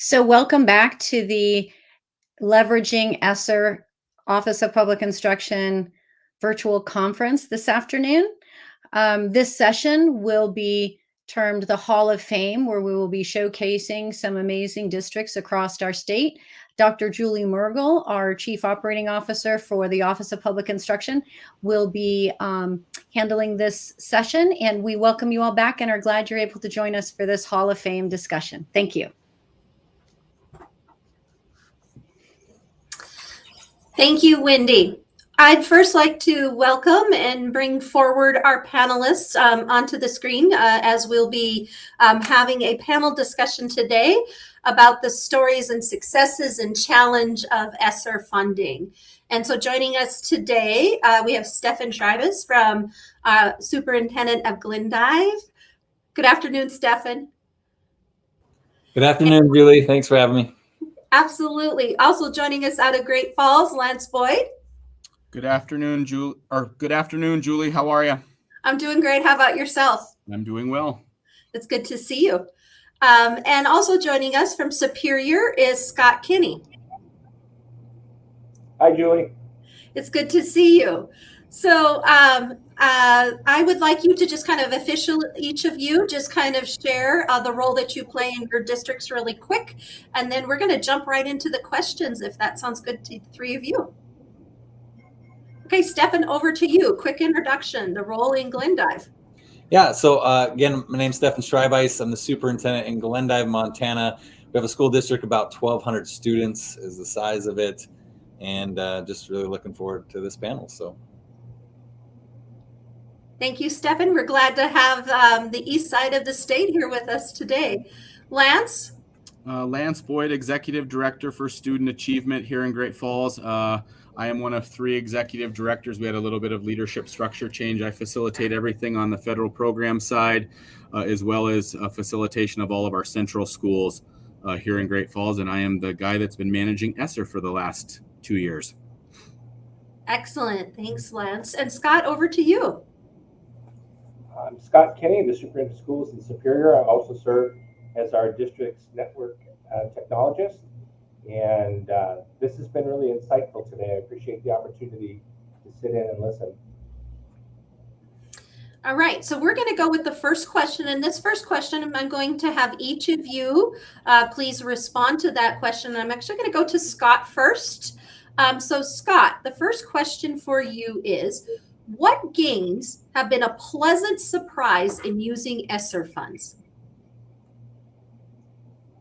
So welcome back to the Leveraging Esser Office of Public Instruction virtual conference this afternoon. This session will be termed the Hall of Fame, where we will be showcasing some amazing districts across our state. Dr. Julie Mergel, our Chief Operating Officer for the Office of Public Instruction, will be handling this session, and we welcome you all back and are glad you're able to join us for this Hall of Fame discussion. Thank you. Thank you, Wendy. I'd first like to welcome and bring forward our panelists onto the screen as we'll be having a panel discussion today about the stories and successes and challenge of Esser Funding. And so joining us today, we have Stefan Schreibes from Superintendent of Glendive. Good afternoon, Stefan. Good afternoon, Julie. Thanks for having me. Absolutely. Also joining us out of Great Falls, Lance Boyd. Good afternoon, Julie. How are you? I'm doing great. How about yourself? I'm doing well. It's good to see you. And also joining us from Superior is Scott Kinney. Hi, Julie. It's good to see you. So I would like you to just kind of each of you just kind of share the role that you play in your districts really quick. And then we're going to jump right into the questions, if that sounds good to the three of you. Okay, Stefan, over to you. Quick introduction, the role in Glendive. Yeah, so again, my name's Stefan Schreibes. I'm the superintendent in Glendive, Montana. We have a school district, about 1,200 students is the size of it. And just really looking forward to this panel. So. Thank you, Stefan. We're glad to have the east side of the state here with us today. Lance? Lance Boyd, Executive Director for Student Achievement here in Great Falls. I am one of 3 executive directors. We had a little bit of leadership structure change. I facilitate everything on the federal program side, as well as facilitation of all of our central schools here in Great Falls. And I am the guy that's been managing Esser for the last 2 years. Excellent. Thanks, Lance. And Scott, over to you. I'm Scott Kinney, the Superintendent of Schools in Superior. I also serve as our district's network technologist. And this has been really insightful today. I appreciate the opportunity to sit in and listen. All right, so we're going to go with the first question. And this first question, I'm going to have each of you please respond to that question. I'm actually going to go to Scott first. So Scott, the first question for you is, what gains have been a pleasant surprise in using Esser funds?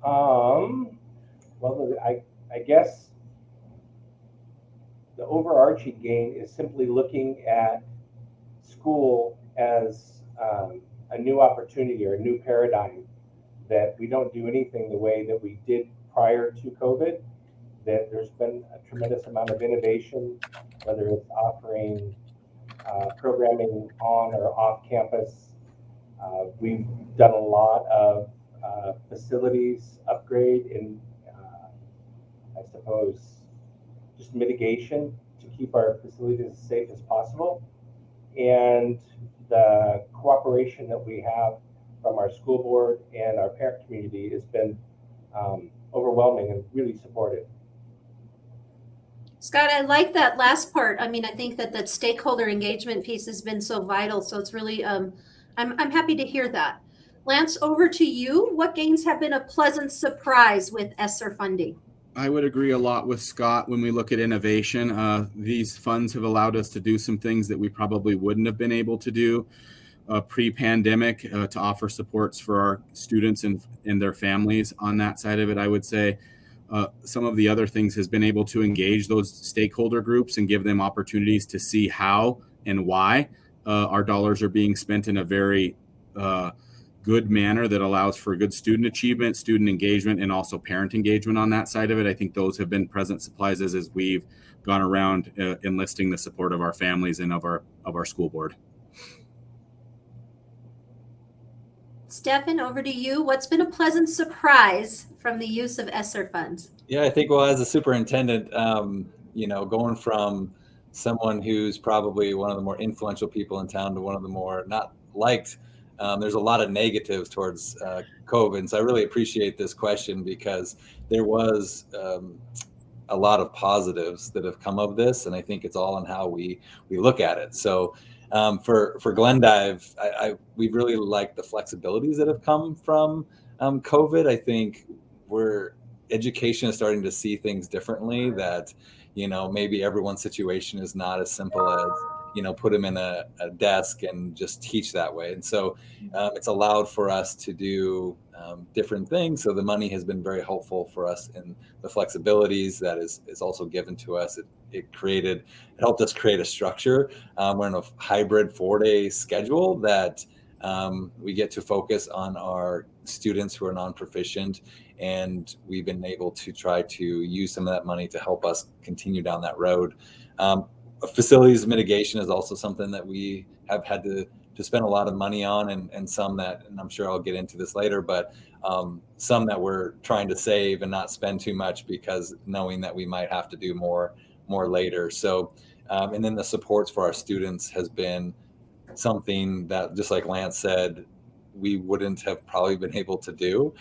Well, I guess the overarching gain is simply looking at school as a new opportunity or a new paradigm, that we don't do anything the way that we did prior to COVID, that there's been a tremendous amount of innovation, whether it's offering programming on or off campus. We've done a lot of facilities upgrade and I suppose just mitigation to keep our facilities as safe as possible. And the cooperation that we have from our school board and our parent community has been overwhelming and really supportive. Scott, I like that last part. I mean, I think that stakeholder engagement piece has been so vital. So it's really, I'm happy to hear that. Lance, over to you. What gains have been a pleasant surprise with Esser funding? I would agree a lot with Scott when we look at innovation. These funds have allowed us to do some things that we probably wouldn't have been able to do pre-pandemic to offer supports for our students and their families. On that side of it, I would say some of the other things has been able to engage those stakeholder groups and give them opportunities to see how and why our dollars are being spent in a very good manner that allows for good student achievement, student engagement, and also parent engagement on that side of it. I think those have been pleasant surprises as we've gone around enlisting the support of our families and of our school board. Stefan, over to you. What's been a pleasant surprise from the use of Esser funds? Yeah, I think, well, as a superintendent, going from someone who's probably one of the more influential people in town to one of the more not liked there's a lot of negatives towards COVID. And so I really appreciate this question, because there was a lot of positives that have come of this. And I think it's all in how we look at it. So for Glendive, we really like the flexibilities that have come from COVID. I think education is starting to see things differently, that, maybe everyone's situation is not as simple as, put them in a desk and just teach that way. And so it's allowed for us to do different things. So the money has been very helpful for us in the flexibilities that is also given to us. It helped us create a structure. We're in a hybrid 4-day schedule that we get to focus on our students who are non-proficient, and we've been able to try to use some of that money to help us continue down that road. Facilities mitigation is also something that we have had to spend a lot of money on, and some that, and I'm sure I'll get into this later, but some that we're trying to save and not spend too much, because knowing that we might have to do more later. So, and then the supports for our students has been something that, just like Lance said, we wouldn't have probably been able to do.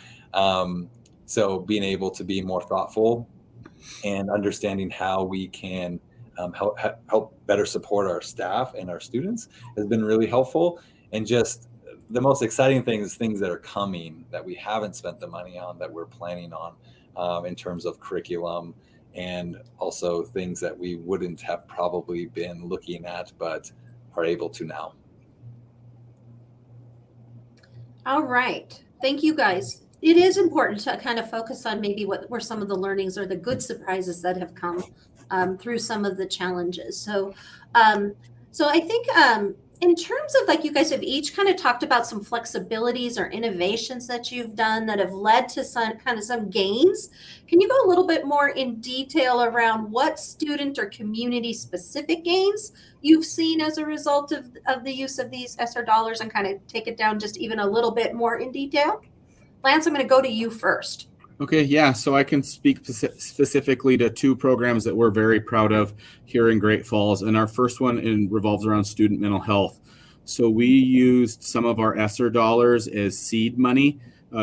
So being able to be more thoughtful and understanding how we can help better support our staff and our students has been really helpful. And just the most exciting thing is things that are coming that we haven't spent the money on, that we're planning on in terms of curriculum, and also things that we wouldn't have probably been looking at but are able to now. All right. Thank you, guys. It is important to kind of focus on maybe what were some of the learnings or the good surprises that have come through some of the challenges. So I think in terms of, like, you guys have each kind of talked about some flexibilities or innovations that you've done that have led to some gains. Can you go a little bit more in detail around what student or community specific gains you've seen as a result of the use of these Esser dollars, and kind of take it down just even a little bit more in detail? Lance, I'm going to go to you first. Okay, yeah, so I can speak specifically to 2 programs that we're very proud of here in Great Falls. And our first one revolves around student mental health. So we used some of our Esser dollars as seed money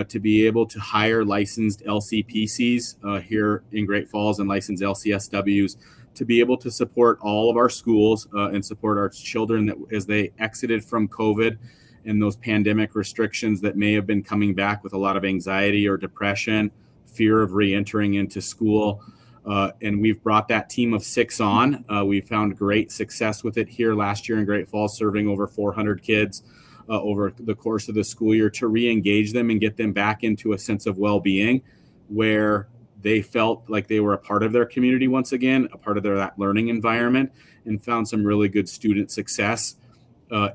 to be able to hire licensed LCPCs here in Great Falls, and licensed LCSWs, to be able to support all of our schools and support our children as they exited from COVID and those pandemic restrictions that may have been coming back with a lot of anxiety or depression, fear of re-entering into school. And we've brought that team of 6 on. We found great success with it here last year in Great Falls, serving over 400 kids over the course of the school year, to re-engage them and get them back into a sense of well-being, where they felt like they were a part of their community once again, a part of that learning environment, and found some really good student success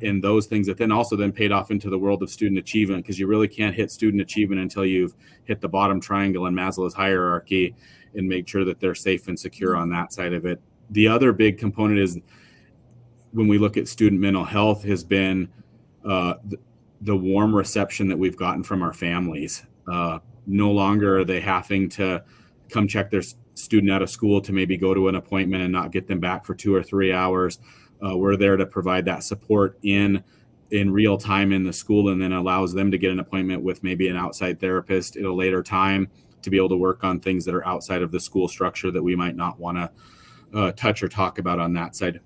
in those things that then also paid off into the world of student achievement, because you really can't hit student achievement until you've hit the bottom triangle in Maslow's hierarchy and make sure that they're safe and secure on that side of it. The other big component is, when we look at student mental health, has been the warm reception that we've gotten from our families. No longer are they having to come check their student out of school to maybe go to an appointment and not get them back for 2 or 3 hours. We're there to provide that support in real time in the school, and then allows them to get an appointment with maybe an outside therapist at a later time to be able to work on things that are outside of the school structure that we might not want to touch or talk about on that side.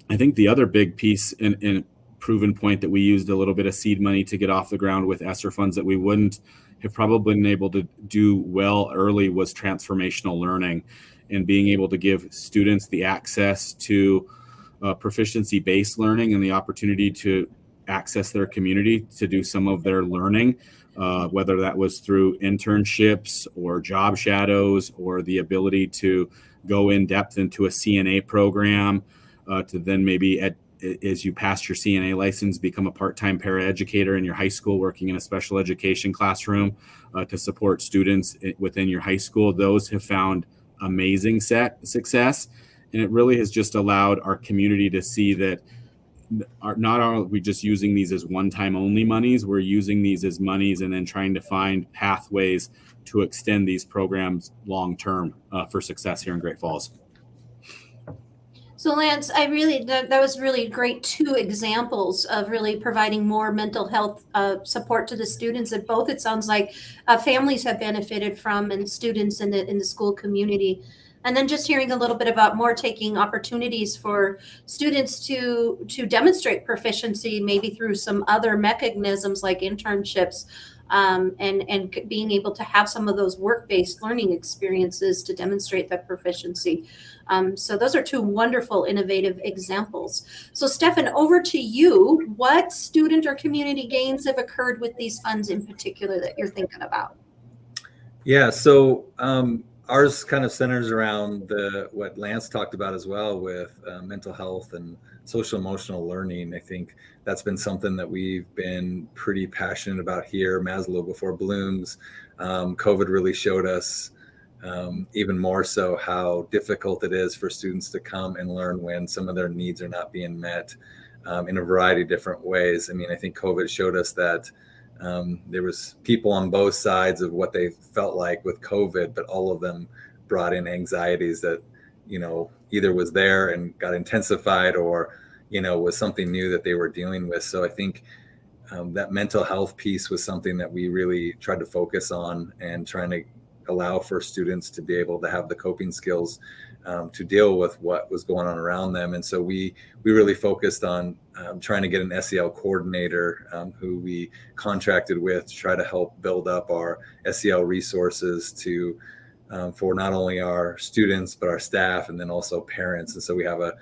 I think the other big piece and proven point that we used a little bit of seed money to get off the ground with Esser funds that we wouldn't have probably been able to do well early was transformational learning, and being able to give students the access to proficiency-based learning and the opportunity to access their community to do some of their learning, whether that was through internships or job shadows, or the ability to go in depth into a CNA program, to then maybe as you pass your CNA license, become a part-time paraeducator in your high school, working in a special education classroom to support students within your high school. Those have found amazing success. And it really has just allowed our community to see that not are we just using these as one-time only monies, we're using these as monies and then trying to find pathways to extend these programs long-term for success here in Great Falls. So Lance, I really, that was really great. 2 examples of really providing more mental health support to the students, and both, it sounds like, families have benefited from, and students in the school community. And then just hearing a little bit about more taking opportunities for students to demonstrate proficiency, maybe through some other mechanisms like internships, and being able to have some of those work-based learning experiences to demonstrate that proficiency. So those are 2 wonderful, innovative examples. So Stefan, over to you. What student or community gains have occurred with these funds in particular that you're thinking about? Yeah, so ours kind of centers around what Lance talked about as well, with mental health and social emotional learning. I think that's been something that we've been pretty passionate about here. Maslow before Bloom's. COVID really showed us even more so how difficult it is for students to come and learn when some of their needs are not being met in a variety of different ways. I mean, I think COVID showed us that there was people on both sides of what they felt like with COVID, but all of them brought in anxieties that, either was there and got intensified, or, was something new that they were dealing with. So I think that mental health piece was something that we really tried to focus on, and trying to allow for students to be able to have the coping skills to deal with what was going on around them. And so we really focused on trying to get an SEL coordinator who we contracted with to try to help build up our SEL resources to for not only our students, but our staff, and then also parents. And so we have a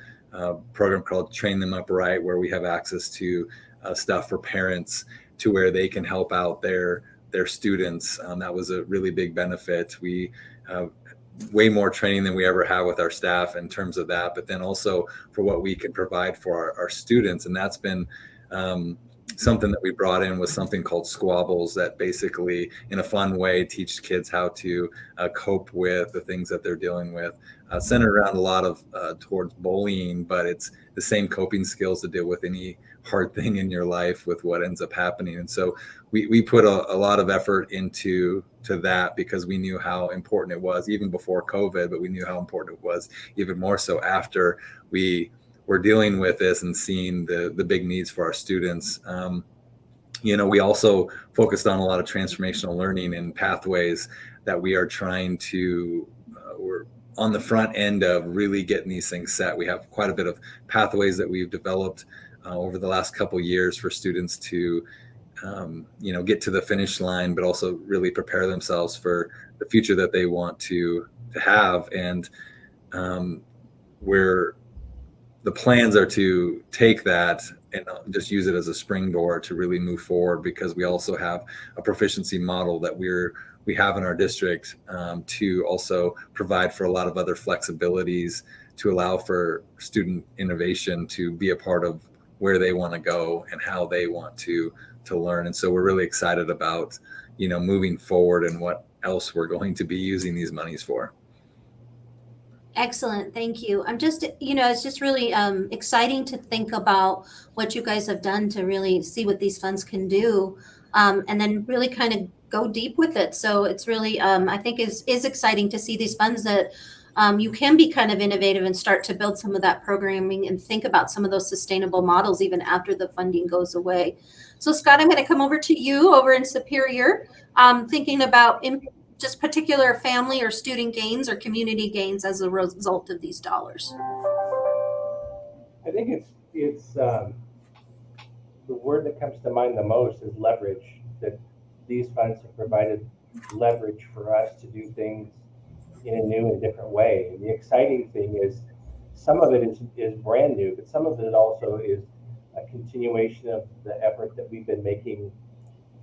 program called Train Them Up Right, where we have access to stuff for parents to where they can help out their students. That was a really big benefit. We way more training than we ever have with our staff in terms of that, but then also for what we can provide for our students. And that's been something that we brought in, was something called Squabbles, that basically in a fun way teach kids how to cope with the things that they're dealing with, centered around a lot of towards bullying, but it's the same coping skills to deal with any hard thing in your life with what ends up happening. And so we put a lot of effort into that, because we knew how important it was even before COVID, but we knew how important it was even more so after we were dealing with this and seeing the big needs for our students. We also focused on a lot of transformational learning and pathways that we are trying to, we're on the front end of really getting these things set. We have quite a bit of pathways that we've developed over the last couple of years for students to, get to the finish line, but also really prepare themselves for the future that they want to have. And the plans are to take that and just use it as a springboard to really move forward, because we also have a proficiency model that we have in our district to also provide for a lot of other flexibilities to allow for student innovation to be a part of where they want to go and how they want to learn. And so we're really excited about, moving forward and what else we're going to be using these monies for. Excellent. Thank you. I'm just, it's just really exciting to think about what you guys have done to really see what these funds can do, and then really kind of go deep with it. So it's really, I think is exciting to see these funds that you can be kind of innovative and start to build some of that programming and think about some of those sustainable models even after the funding goes away. So Scott, I'm going to come over to you over in Superior, thinking about just particular family or student gains or community gains as a result of these dollars. I think it's the word that comes to mind the most is leverage. That these funds have provided leverage for us to do things in a new and different way. And the exciting thing is some of it is brand new, but some of it also is a continuation of the effort that we've been making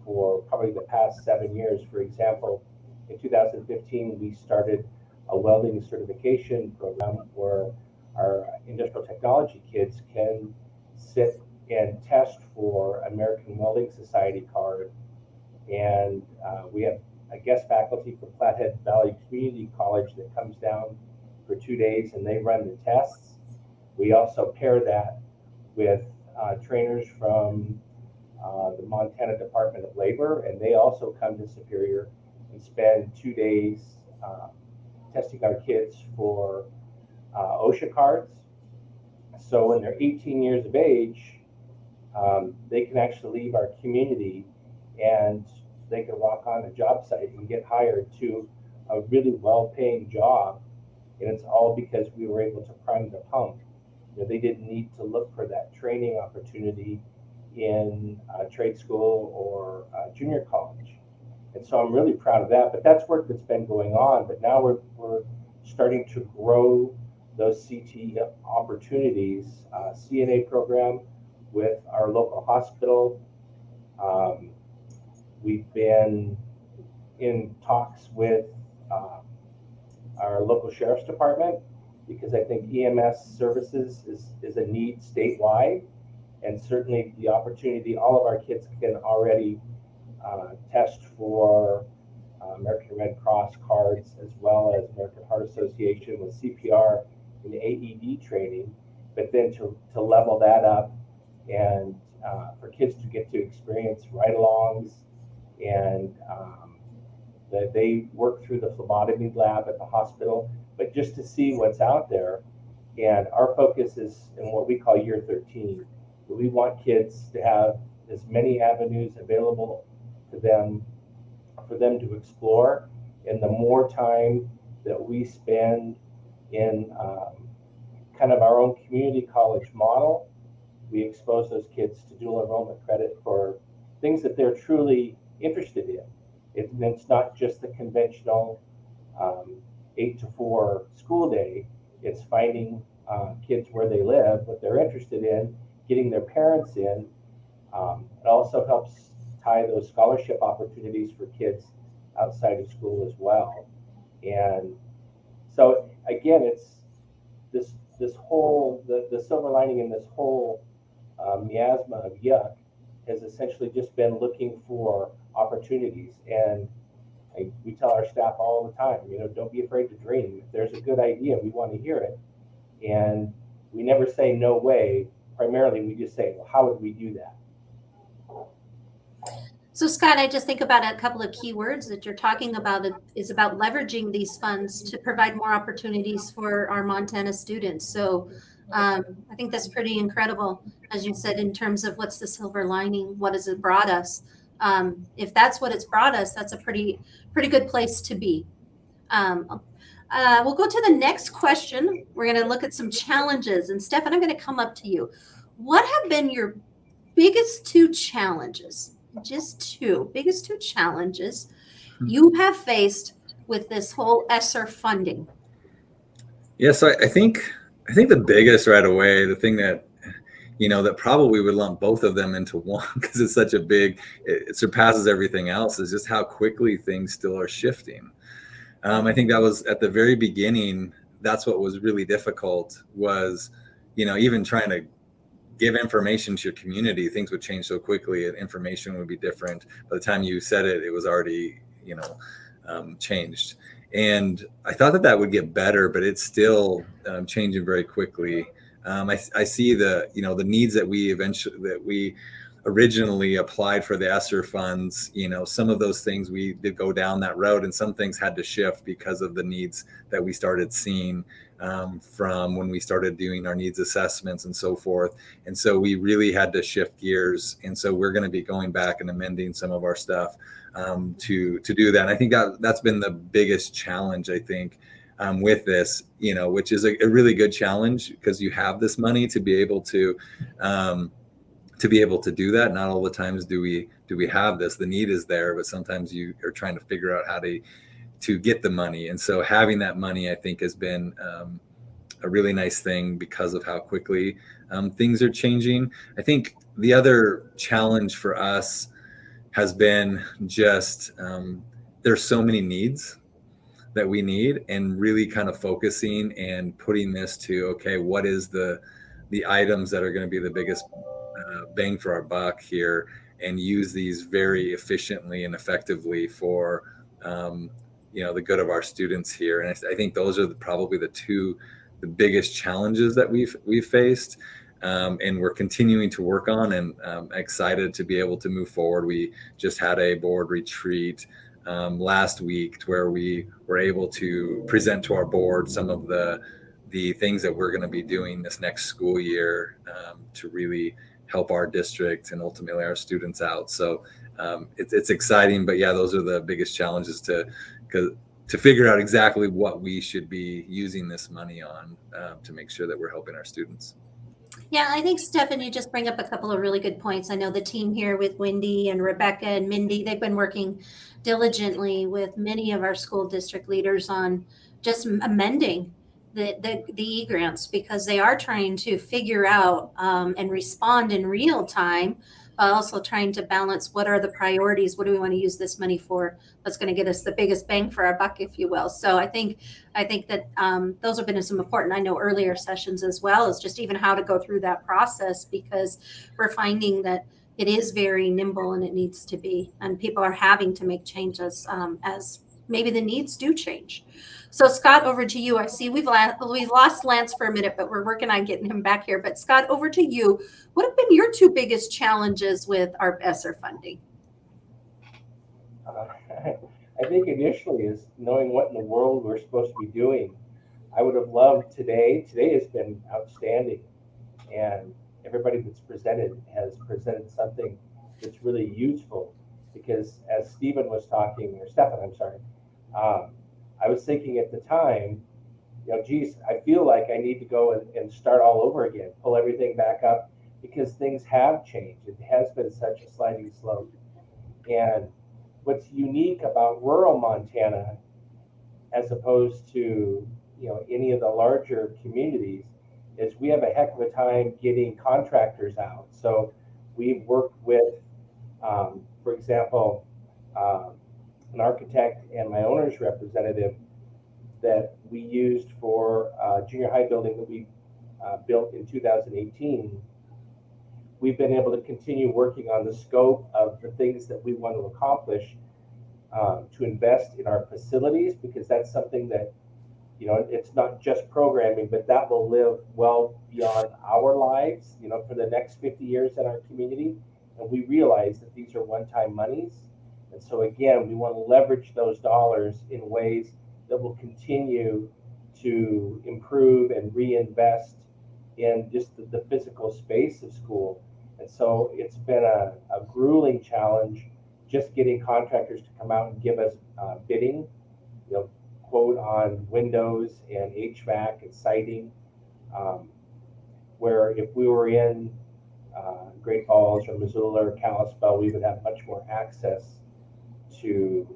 for probably the past 7 years. For example, in 2015, we started a welding certification program where our industrial technology kids can sit and test for American Welding Society card. And we have a guest faculty from Flathead Valley Community College that comes down for 2 days and they run the tests. We also pair that with trainers from the Montana Department of Labor, and they also come to Superior and spend 2 days testing our kids for OSHA cards So when they're 18 years of age, they can actually leave our community and they can walk on a job site and get hired to a really well-paying job. And it's all because we were able to prime the pump. They didn't need to look for that training opportunity in trade school or junior college. And so I'm really proud of that, but that's work that's been going on. But now we're starting to grow those CT opportunities, CNA program with our local hospital. We've been in talks with our local sheriff's department, because I think EMS services is a need statewide, and certainly the opportunity, all of our kids can already test for American Red Cross cards, as well as American Heart Association with CPR and AED training, but then to level that up and for kids to get to experience ride-alongs, and that they work through the phlebotomy lab at the hospital, but just to see what's out there. And our focus is in what we call year 13. We want kids to have as many avenues available to them for them to explore. And the more time that we spend in kind of our own community college model, we expose those kids to dual enrollment credit for things that they're truly interested in. It's not just the conventional 8 to 4 school day. It's finding kids where they live, what they're interested in, getting their parents in. It also helps tie those scholarship opportunities for kids outside of school as well. And so again, it's this whole, the silver lining in this whole miasma of yuck has essentially just been looking for opportunities. And we tell our staff all the time, don't be afraid to dream. If there's a good idea, we want to hear it. And we never say no way. Primarily, we just say, well, how would we do that? So Scott, I just think about a couple of key words that you're talking about. It is about leveraging these funds to provide more opportunities for our Montana students. So I think that's pretty incredible, as you said, in terms of what's the silver lining, what has it brought us? If that's what it's brought us, that's a pretty good place to be. We'll go to the next question. We're going to look at some challenges. And Stefan, I'm going to come up to you. What have been your biggest two challenges? Just biggest two challenges you have faced with this whole Esser funding? Yeah, so I think the biggest right away, the thing that that probably would lump both of them into one, because it's such a big, it surpasses everything else, is just how quickly things still are shifting. I think that was at the very beginning. That's what was really difficult, was even trying to give information to your community. Things would change so quickly, and information would be different. By the time you said it, it was already changed. And I thought that would get better, but it's still changing very quickly. I see the needs that we originally applied for the Esser funds. Some of those things we did go down that road, and some things had to shift because of the needs that we started seeing from when we started doing our needs assessments and so forth. And so we really had to shift gears. And so we're going to be going back and amending some of our stuff to do that. And I think that's been the biggest challenge, I think, with this, which is a really good challenge, because you have this money to be able to do that. Not all the times do we have this. The need is there, but sometimes you are trying to figure out how to get the money. And so having that money, I think, has been a really nice thing because of how quickly things are changing. I think the other challenge for us has been just there's so many needs that we need, and really kind of focusing and putting this to, okay, what is the items that are going to be the biggest bang for our buck here, and use these very efficiently and effectively for the good of our students here. And I think those are probably the biggest challenges that we've faced, and we're continuing to work on, and excited to be able to move forward. We just had a board retreat last week, where we were able to present to our board some of the the things that we're going to be doing this next school year to really help our district and ultimately our students out. So it's exciting, but yeah, those are the biggest challenges to figure out exactly what we should be using this money on to make sure that we're helping our students. Yeah, I think, Stefan, you just bring up a couple of really good points. I know the team here with Wendy and Rebecca and Mindy, they've been working diligently with many of our school district leaders on just amending the e-grants, because they are trying to figure out and respond in real time, while also trying to balance what are the priorities, what do we want to use this money for, that's going to get us the biggest bang for our buck, if you will. So I think that those have been some important, I know, earlier sessions, as well as just even how to go through that process, because we're finding that it is very nimble and it needs to be, and people are having to make changes as maybe the needs do change. So Scott, over to you. I see we've lost Lance for a minute, but we're working on getting him back here. But Scott, over to you. What have been your two biggest challenges with our Esser funding? I think initially is knowing what in the world we're supposed to be doing. I would have loved today. Today has been outstanding, and everybody that's presented has presented something that's really useful. Because as Stephen was talking, or Stefan, I'm sorry, I was thinking at the time, geez, I feel like I need to go and start all over again, pull everything back up, because things have changed. It has been such a sliding slope. And what's unique about rural Montana, as opposed to any of the larger communities, is we have a heck of a time getting contractors out. So we've worked with, for example, an architect and my owner's representative that we used for a junior high building that we built in 2018. We've been able to continue working on the scope of the things that we want to accomplish to invest in our facilities, because that's something that, it's not just programming, but that will live well beyond our lives, for the next 50 years in our community. And we realize that these are one-time monies. And so again, we want to leverage those dollars in ways that will continue to improve and reinvest in just the physical space of school. And so it's been a grueling challenge just getting contractors to come out and give us bidding, quote on windows and HVAC and siding, where if we were in Great Falls or Missoula or Kalispell, we would have much more access to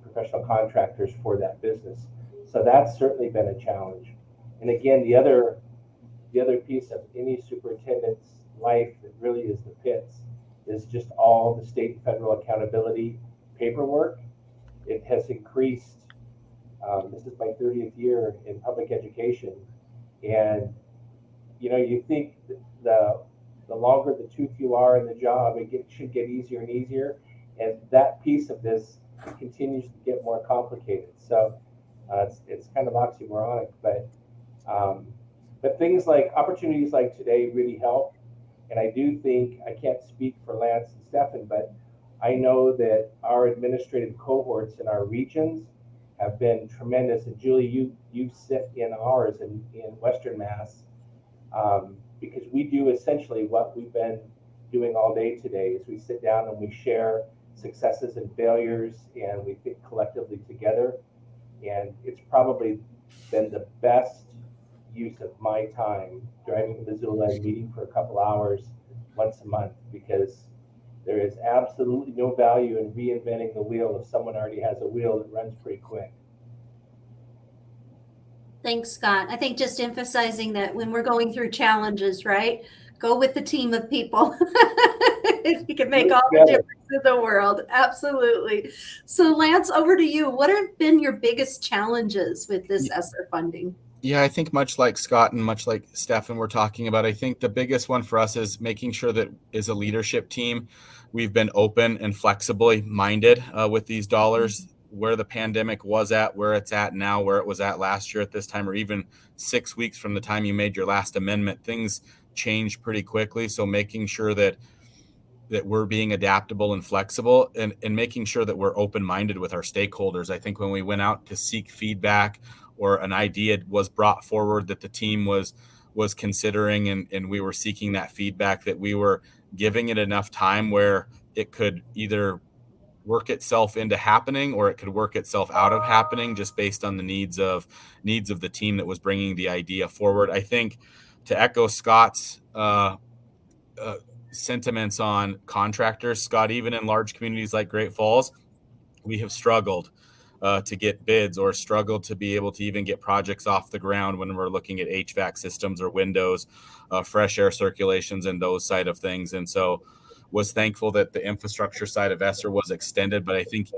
professional contractors for that business. So that's certainly been a challenge. And again, the other piece of any superintendent's life that really is the pits is just all the state and federal accountability paperwork. It has increased. This is my 30th year in public education, and you think the longer the tooth you are in the job, it should get easier and easier, and that piece of this continues to get more complicated. So it's kind of oxymoronic, but things like opportunities like today really help. And I do think, I can't speak for Lance and Stefan, but I know that our administrative cohorts in our regions have been tremendous. And Julie, you sit in ours in Western Mass, because we do essentially what we've been doing all day today, is we sit down and we share successes and failures, and we think collectively together. And it's probably been the best use of my time driving to Missoula and meeting for a couple hours once a month, because there is absolutely no value in reinventing the wheel if someone already has a wheel that runs pretty quick. Thanks, Scott. I think just emphasizing that when we're going through challenges, right, go with the team of people. You can make all the difference in the world. Absolutely. So Lance, over to you. What have been your biggest challenges with this Esser funding? Yeah, I think much like Scott and much like Stefan were talking about, I think the biggest one for us is making sure that as a leadership team, we've been open and flexibly minded with these dollars, where the pandemic was at, where it's at now, where it was at last year at this time, or even 6 weeks from the time you made your last amendment. Things change pretty quickly. So making sure that we're being adaptable and flexible, and making sure that we're open-minded with our stakeholders. I think when we went out to seek feedback or an idea was brought forward that the team was considering, and we were seeking that feedback, that we were giving it enough time where it could either work itself into happening or it could work itself out of happening, just based on the needs of the team that was bringing the idea forward. I think, to echo Scott's sentiments on contractors, Scott, even in large communities like Great Falls, we have struggled to get bids, or struggled to be able to even get projects off the ground when we're looking at HVAC systems or windows, fresh air circulations, and those side of things. And so was thankful that the infrastructure side of Esser was extended. But I think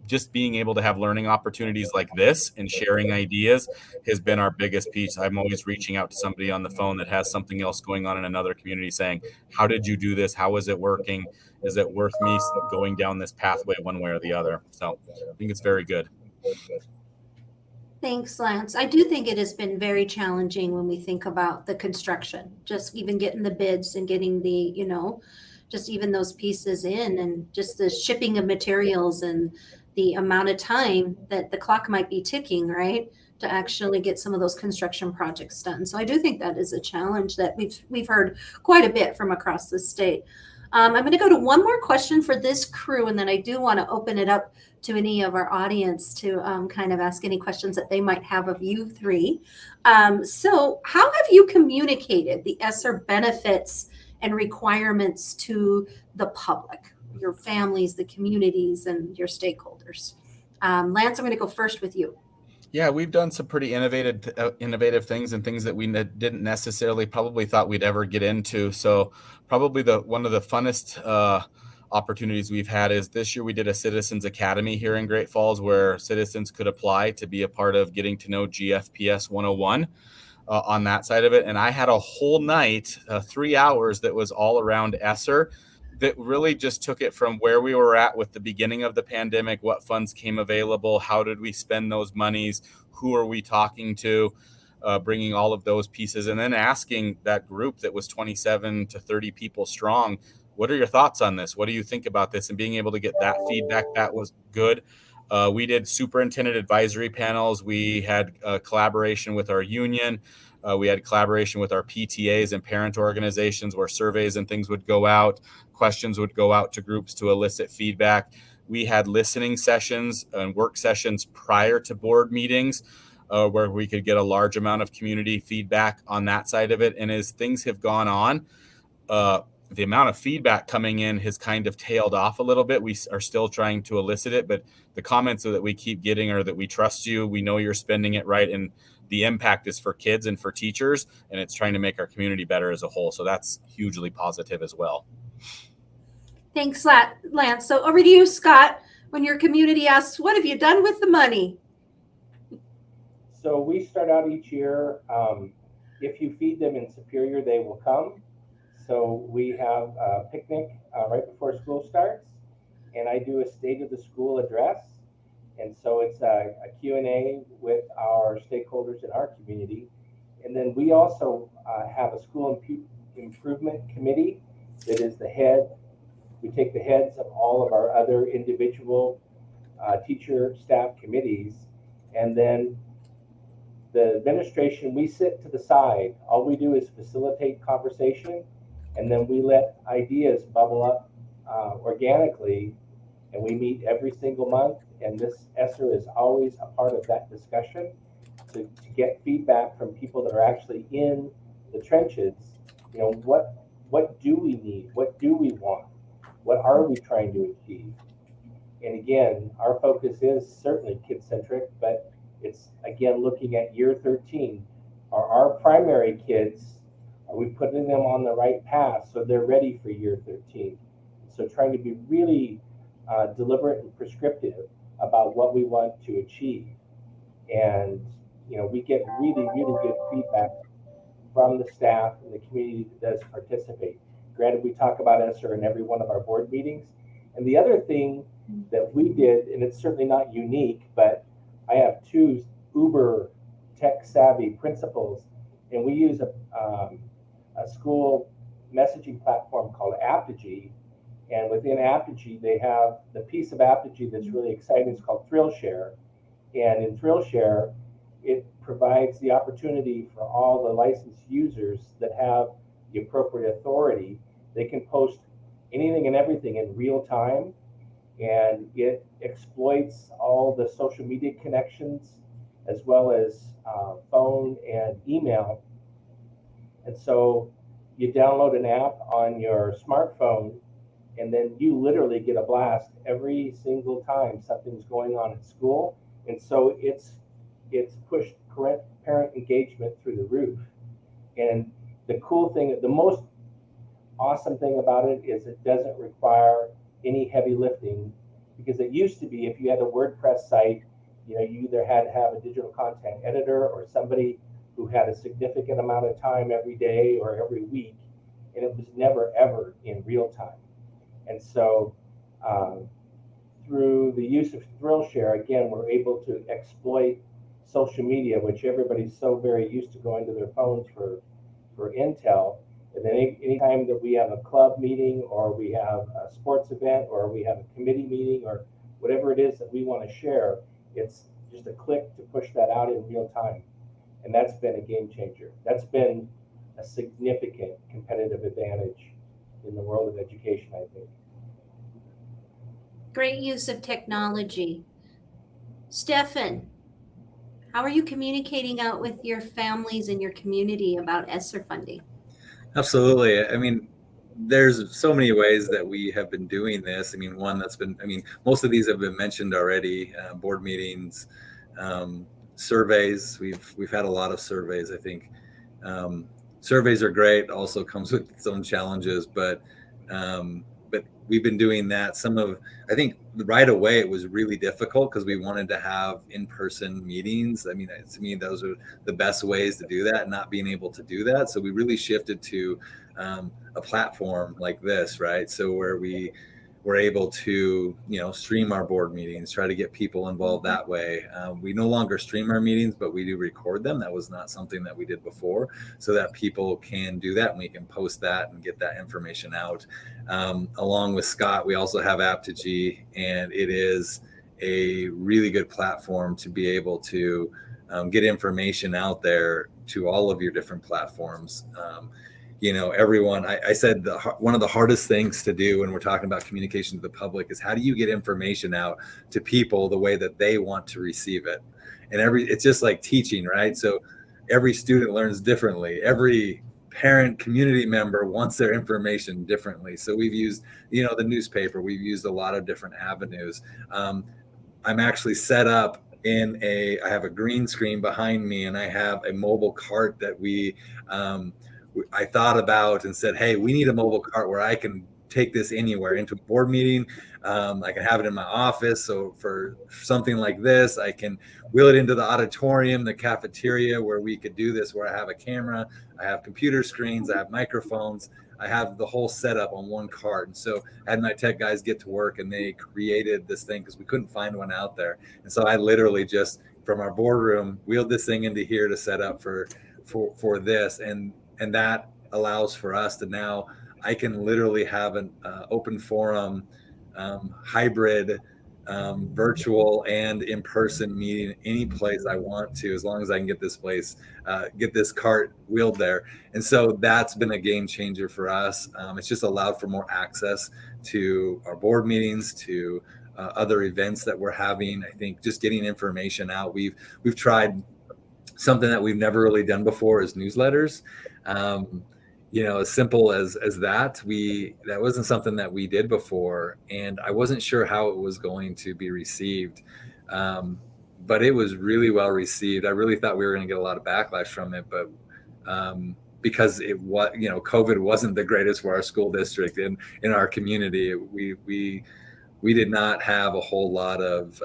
just being able to have learning opportunities like this and sharing ideas has been our biggest piece. I'm always reaching out to somebody on the phone that has something else going on in another community, saying, how did you do this? How is it working? Is it worth me going down this pathway one way or the other? So I think it's very good. Thanks, Lance. I do think it has been very challenging when we think about the construction, just even getting the bids and getting the, just even those pieces in, and just the shipping of materials and the amount of time that the clock might be ticking, right, to actually get some of those construction projects done. So I do think that is a challenge that we've heard quite a bit from across the state. I'm going to go to one more question for this crew, and then I do want to open it up to any of our audience to kind of ask any questions that they might have of you three. So how have you communicated the Esser benefits and requirements to the public, your families, the communities, and your stakeholders? Lance, I'm going to go first with you. Yeah, we've done some pretty innovative things, and things that we didn't necessarily probably thought we'd ever get into. So probably one of the funnest opportunities we've had is this year we did a Citizens Academy here in Great Falls, where citizens could apply to be a part of getting to know GFPS 101 on that side of it. And I had a whole night, 3 hours, that was all around Esser, that really just took it from where we were at with the beginning of the pandemic, what funds came available, how did we spend those monies, who are we talking to, bringing all of those pieces, and then asking that group that was 27 to 30 people strong, what are your thoughts on this? What do you think about this? And being able to get that feedback, that was good. We did superintendent advisory panels. We had collaboration with our union. We had collaboration with our PTAs and parent organizations, where surveys and things would go out. Questions would go out to groups to elicit feedback. We had listening sessions and work sessions prior to board meetings, where we could get a large amount of community feedback on that side of it. And as things have gone on, the amount of feedback coming in has kind of tailed off a little bit. We are still trying to elicit it, but the comments that we keep getting are that we trust you, we know you're spending it right, and the impact is for kids and for teachers, and it's trying to make our community better as a whole. So that's hugely positive as well. Thanks, Lance. So over to you, Scott, when your community asks, what have you done with the money? So we start out each year, if you feed them in Superior, they will come. So we have a picnic right before school starts, and I do a state of the school address. And so it's a Q&A with our stakeholders in our community. And then we also have a school improvement committee that is the head. We take the heads of all of our other individual teacher staff committees, and then the administration, we sit to the side. All we do is facilitate conversation, and then we let ideas bubble up organically, and we meet every single month, and this Esser is always a part of that discussion to get feedback from people that are actually in the trenches. What do we need? What do we want? What are we trying to achieve? And again, our focus is certainly kid-centric, but it's, again, looking at year 13. Are our primary kids, are we putting them on the right path so they're ready for year 13? So trying to be really deliberate and prescriptive about what we want to achieve. And, we get really, really good feedback from the staff and the community that does participate. Granted, we talk about Esser in every one of our board meetings. And the other thing that we did, and it's certainly not unique, but I have 2 uber tech savvy principals, and we use a school messaging platform called Apogee. And within Apogee, they have the piece of Apogee that's really exciting. It's called Thrill Share. And in Thrill Share, it provides the opportunity for all the licensed users that have the appropriate authority. They can post anything and everything in real time, and it exploits all the social media connections as well as phone and email. And so you download an app on your smartphone, and then you literally get a blast every single time something's going on at school. And so it's pushed parent engagement through the roof. And the cool thing, the most awesome thing about it is it doesn't require any heavy lifting, because it used to be if you had a WordPress site, you either had to have a digital content editor or somebody who had a significant amount of time every day or every week, and it was never ever in real time. And so through the use of ThrillShare, again, we're able to exploit social media, which everybody's so very used to going to their phones for intel. And then anytime that we have a club meeting, or we have a sports event, or we have a committee meeting, or whatever it is that we want to share, it's just a click to push that out in real time. And that's been a game changer. That's been a significant competitive advantage in the world of education, I think. Great use of technology. Stefan, how are you communicating out with your families and your community about Esser funding? Absolutely. I mean, there's so many ways that we have been doing this. I mean, most of these have been mentioned already, board meetings, surveys. We've had a lot of surveys, I think. Surveys are great, also comes with its own challenges, but we've been doing that. I think right away it was really difficult because we wanted to have in-person meetings. I mean, to me, those are the best ways to do that, not being able to do that. So we really shifted to a platform like this, right? So where we were able to, stream our board meetings, try to get people involved that way. We no longer stream our meetings, but we do record them. That was not something that we did before, so that people can do that and we can post that and get that information out. Along with Scott, we also have Aptogee, and it is a really good platform to be able to get information out there to all of your different platforms. Everyone, I said one of the hardest things to do when we're talking about communication to the public is how do you get information out to people the way that they want to receive it? And it's just like teaching, right? So every student learns differently. Every parent community member wants their information differently. So we've used, the newspaper, we've used a lot of different avenues. I'm actually set up I have a green screen behind me, and I have a mobile cart that I thought about and said, hey, we need a mobile cart where I can take this anywhere, into a board meeting. I can have it in my office. So for something like this, I can wheel it into the auditorium, the cafeteria, where we could do this, where I have a camera, I have computer screens, I have microphones, I have the whole setup on one cart. And so I had my tech guys get to work, and they created this thing because we couldn't find one out there. And so I literally just, from our boardroom, wheeled this thing into here to set up for this. And that allows for us to now, I can literally have an open forum, hybrid, virtual and in-person meeting any place I want to, as long as I can get this cart wheeled there. And so that's been a game changer for us. It's just allowed for more access to our board meetings, to other events that we're having. I think just getting information out. We've tried something that we've never really done before is newsletters. As simple as that. That wasn't something that we did before, and I wasn't sure how it was going to be received. But it was really well received. I really thought we were going to get a lot of backlash from it, but because COVID wasn't the greatest for our school district and in our community, we did not have a whole lot of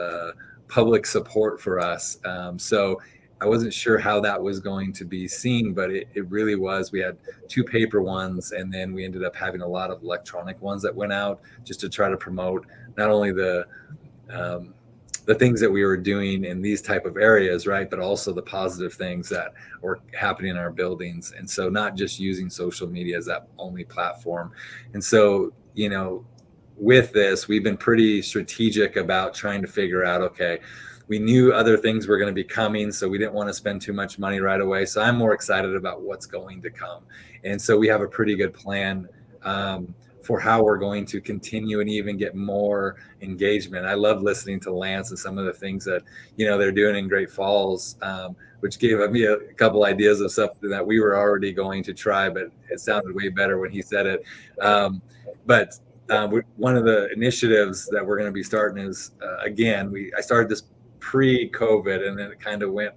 public support for us. So I wasn't sure how that was going to be seen, but it really was. We had 2 paper ones, and then we ended up having a lot of electronic ones that went out just to try to promote not only the things that we were doing in these type of areas, right, but also the positive things that were happening in our buildings. And so not just using social media as that only platform. And so, with this, we've been pretty strategic about trying to figure out, okay, we knew other things were going to be coming, so we didn't want to spend too much money right away. So I'm more excited about what's going to come. And so we have a pretty good plan for how we're going to continue and even get more engagement. I love listening to Lance and some of the things that, they're doing in Great Falls, which gave me a couple ideas of stuff that we were already going to try, but it sounded way better when he said it. But one of the initiatives that we're going to be starting is, I started this pre-COVID and then it kind of went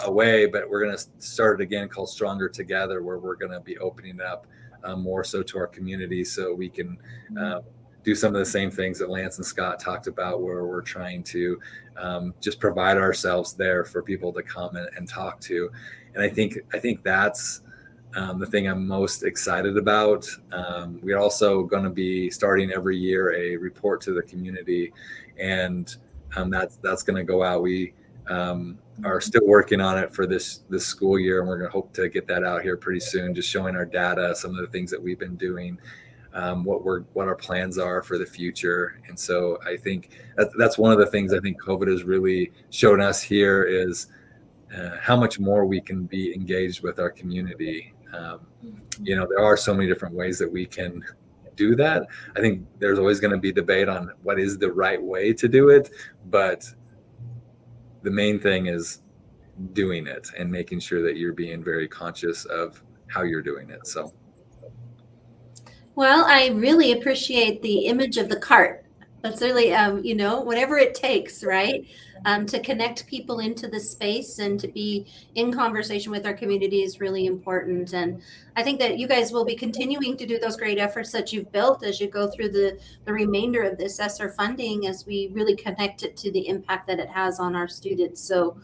away, but we're going to start it again called Stronger Together, where we're going to be opening up more so to our community so we can do some of the same things that Lance and Scott talked about, where we're trying to just provide ourselves there for people to come and talk to. And I think that's the thing I'm most excited about. We're also going to be starting every year a report to the community, and that's going to go out. We are still working on it for this school year, and we're going to hope to get that out here pretty soon, just showing our data, some of the things that we've been doing, what our plans are for the future. And so I think that's one of the things I think COVID has really shown us here is how much more we can be engaged with our community. There are so many different ways that we can do that. I think there's always going to be debate on what is the right way to do it, but the main thing is doing it and making sure that you're being very conscious of how you're doing it. So, well, I really appreciate the image of the cart. That's really, whatever it takes, right? To connect people into the space and to be in conversation with our community is really important. And I think that you guys will be continuing to do those great efforts that you've built as you go through the remainder of this Esser funding, as we really connect it to the impact that it has on our students. So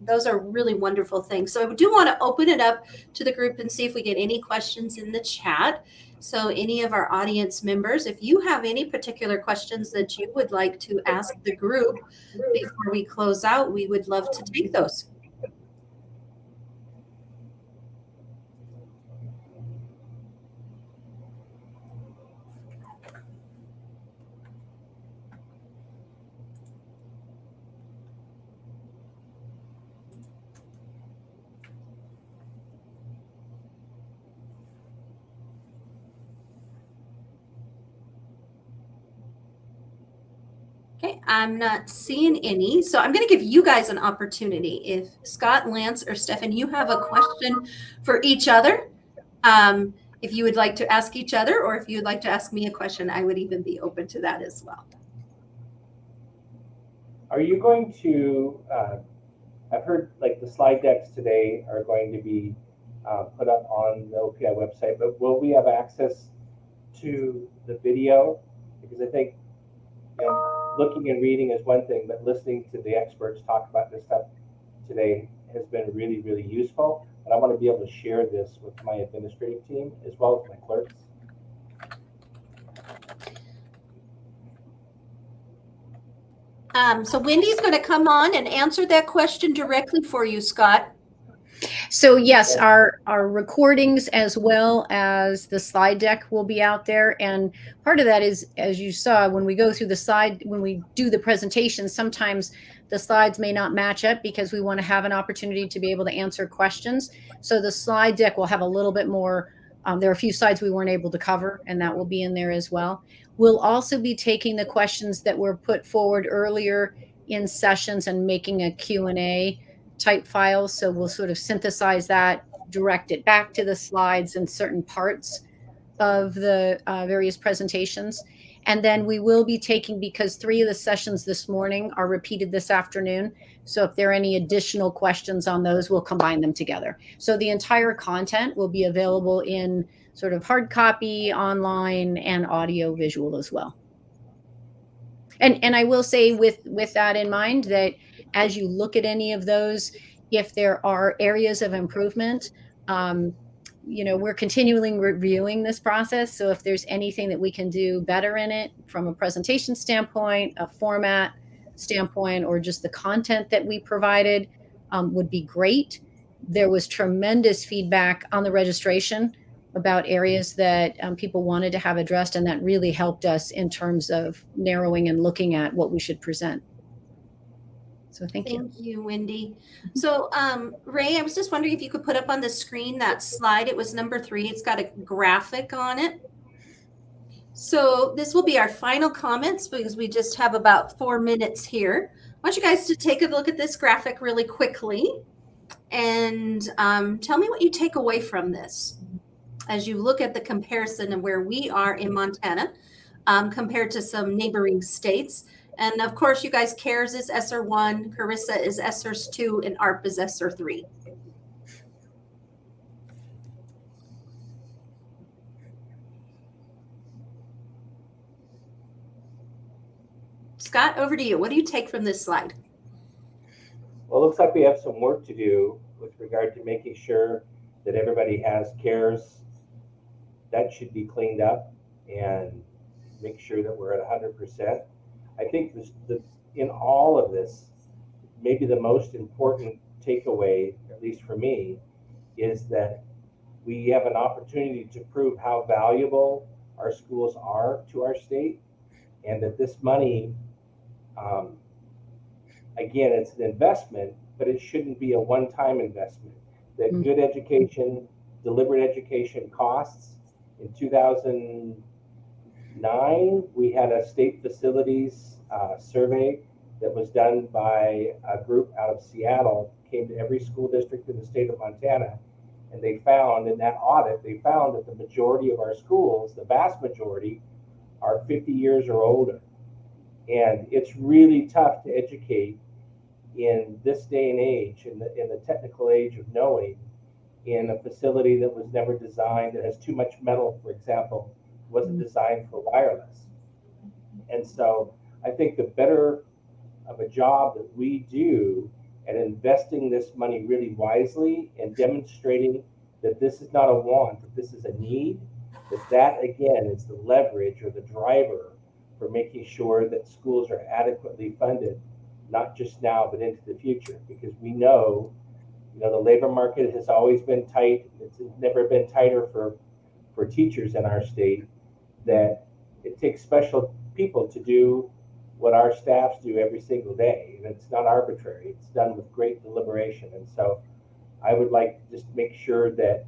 those are really wonderful things. So I do want to open it up to the group and see if we get any questions in the chat. So any of our audience members, if you have any particular questions that you would like to ask the group before we close out, we would love to take those. Okay, I'm not seeing any. So I'm going to give you guys an opportunity. If Scott, Lance, or Stefan, you have a question for each other, if you would like to ask each other, or if you would like to ask me a question, I would even be open to that as well. Are you going to, I've heard like the slide decks today are going to be put up on the OPI website, but will we have access to the video? Because I think, looking and reading is one thing, but listening to the experts talk about this stuff today has been really, really useful. And I want to be able to share this with my administrative team as well as my clerks. So Wendy's going to come on and answer that question directly for you, Scott. So yes, our recordings as well as the slide deck will be out there. And part of that is, as you saw, when we go through the slide, when we do the presentation, sometimes the slides may not match up because we want to have an opportunity to be able to answer questions. So the slide deck will have a little bit more. There are a few slides we weren't able to cover, and that will be in there as well. We'll also be taking the questions that were put forward earlier in sessions and making a Q&A type file. So we'll sort of synthesize that, direct it back to the slides and certain parts of the various presentations. And then we will be taking, because 3 of the sessions this morning are repeated this afternoon. So if there are any additional questions on those, we'll combine them together. So the entire content will be available in sort of hard copy, online, and audio visual as well. And I will say with that in mind, that as you look at any of those, if there are areas of improvement, we're continually reviewing this process. So if there's anything that we can do better in it from a presentation standpoint, a format standpoint, or just the content that we provided, would be great. There was tremendous feedback on the registration about areas that people wanted to have addressed, and that really helped us in terms of narrowing and looking at what we should present. So thank you. Thank you, Wendy. So Ray, I was just wondering if you could put up on the screen that slide. It was number 3. It's got a graphic on it. So this will be our final comments because we just have about 4 minutes here. I want you guys to take a look at this graphic really quickly and tell me what you take away from this as you look at the comparison of where we are in Montana compared to some neighboring states. And of course, you guys, CARES is Esser 1, Carissa is Esser 2, and ARP is Esser 3. Scott, over to you. What do you take from this slide? Well, it looks like we have some work to do with regard to making sure that everybody has CARES. That should be cleaned up and make sure that we're at 100%. I think in all of this, maybe the most important takeaway, at least for me, is that we have an opportunity to prove how valuable our schools are to our state, and that this money, again, it's an investment, but it shouldn't be a one-time investment. That good education, deliberate education costs. In 2009, we had a state facilities survey that was done by a group out of Seattle, came to every school district in the state of Montana, and they found in that audit, they found that the majority of our schools, the vast majority, are 50 years or older. And it's really tough to educate in this day and age, in the technical age of knowing, in a facility that was never designed, that has too much metal, for example, wasn't designed for wireless. And so I think the better of a job that we do at investing this money really wisely and demonstrating that this is not a want, that this is a need, that again is the leverage or the driver for making sure that schools are adequately funded, not just now, but into the future. Because we know, the labor market has always been tight. It's never been tighter for teachers in our state, that it takes special people to do what our staffs do every single day. And it's not arbitrary. It's done with great deliberation. And so I would like to just make sure that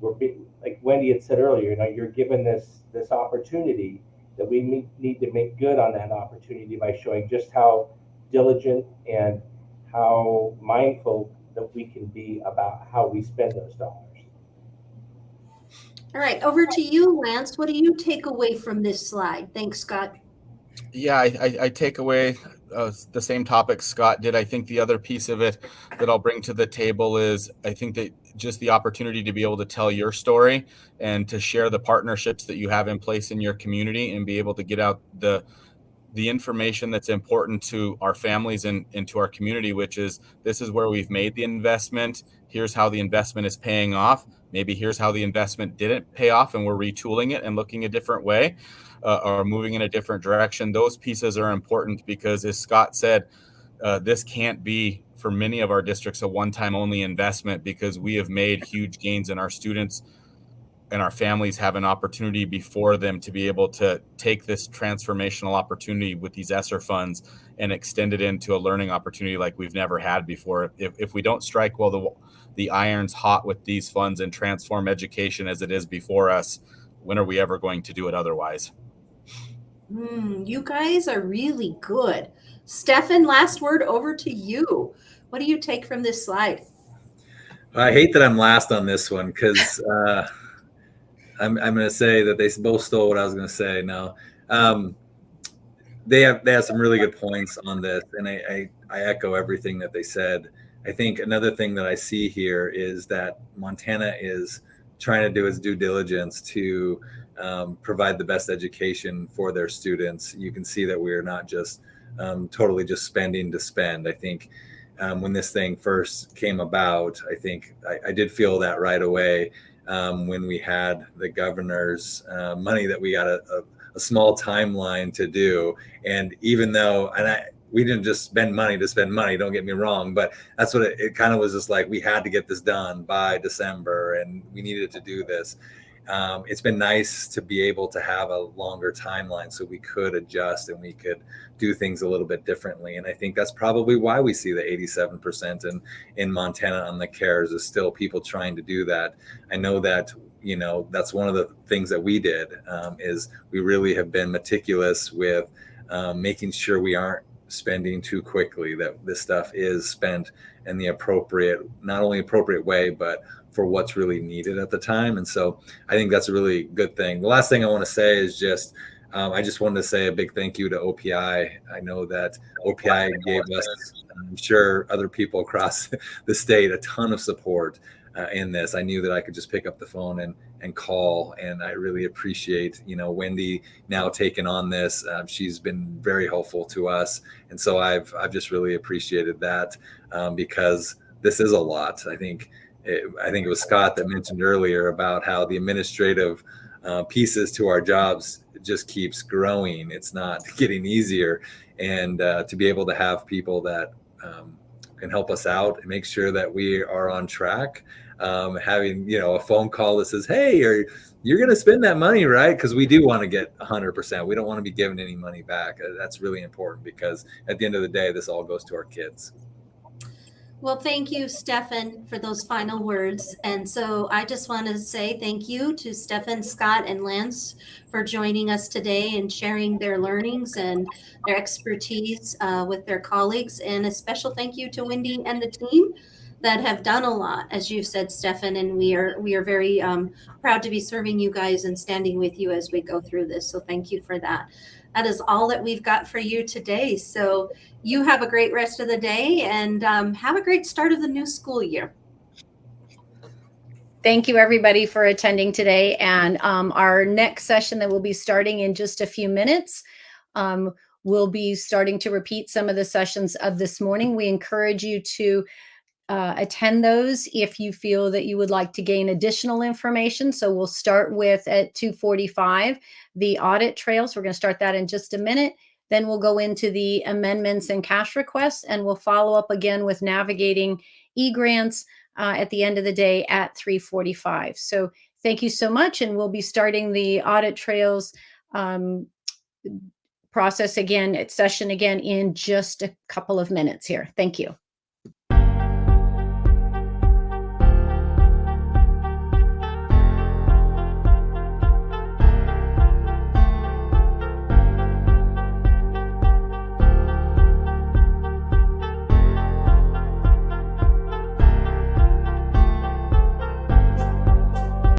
like Wendy had said earlier, you're given this opportunity, that we need to make good on that opportunity by showing just how diligent and how mindful that we can be about how we spend those dollars. All right, over to you, Lance. What do you take away from this slide? Thanks, Scott. Yeah, I take away the same topic Scott did. I think the other piece of it that I'll bring to the table is I think that just the opportunity to be able to tell your story and to share the partnerships that you have in place in your community and be able to get out the information that's important to our families and to our community, which is, this is where we've made the investment. Here's how the investment is paying off. Maybe here's how the investment didn't pay off and we're retooling it and looking a different way or moving in a different direction. Those pieces are important because, as Scott said, this can't be, for many of our districts, a one-time only investment, because we have made huge gains in our students and our families have an opportunity before them to be able to take this transformational opportunity with these Esser funds and extend it into a learning opportunity like we've never had before. If we don't strike while the iron's hot with these funds and transform education as it is before us, when are we ever going to do it otherwise? You guys are really good. Stefan, last word, over to you. What do you take from this slide? I hate that I'm last on this one because I'm going to say that they both stole what I was going to say. No, they have some really good points on this, and I echo everything that they said. I think another thing that I see here is that Montana is trying to do its due diligence to provide the best education for their students. You can see that we are not just totally just spending to spend. I think when this thing first came about, I think I did feel that right away. When we had the governor's money that we got a small timeline to do. And even though, we didn't just spend money to spend money, don't get me wrong, but that's what it kind of was, just like we had to get this done by December and we needed to do this. it's been nice to be able to have a longer timeline so we could adjust and we could do things a little bit differently. And I think that's probably why we see the 87% in Montana on the CARES is still people trying to do that. I know that, you know, that's one of the things that we did is we really have been meticulous with making sure we aren't spending too quickly, that this stuff is spent in the appropriate, not only appropriate way, but for what's really needed at the time. And so I think that's a really good thing. The last thing I want to say is just, I just wanted to say a big thank you to OPI. I know that OPI gave us, I'm sure other people across the state, a ton of support in this. I knew that I could just pick up the phone and call, and I really appreciate, you know, Wendy now taking on this. She's been very helpful to us. And so I've just really appreciated that because this is a lot. I think it was Scott that mentioned earlier about how the administrative pieces to our jobs just keeps growing. It's not getting easier. And to be able to have people that can help us out and make sure that we are on track, having, you know, a phone call that says, hey, you're going to spend that money, right? Because we do want to get 100%. We don't want to be giving any money back. That's really important because at the end of the day, this all goes to our kids. Well, thank you, Stefan, for those final words. And so I just want to say thank you to Stefan, Scott, and Lance for joining us today and sharing their learnings and their expertise with their colleagues. And a special thank you to Wendy and the team that have done a lot, as you've said, Stefan, and we are very proud to be serving you guys and standing with you as we go through this. So thank you for that. That is all that we've got for you today. So you have a great rest of the day and have a great start of the new school year. Thank you, everybody, for attending today. And our next session that will be starting in just a few minutes, we'll be starting to repeat some of the sessions of this morning. We encourage you to attend those if you feel that you would like to gain additional information. So we'll start with at 2:45, the audit trails. We're going to start that in just a minute. Then we'll go into the amendments and cash requests, and we'll follow up again with navigating e-grants at the end of the day at 3:45. So thank you so much. And we'll be starting the audit trails process again, session again in just a couple of minutes here. Thank you.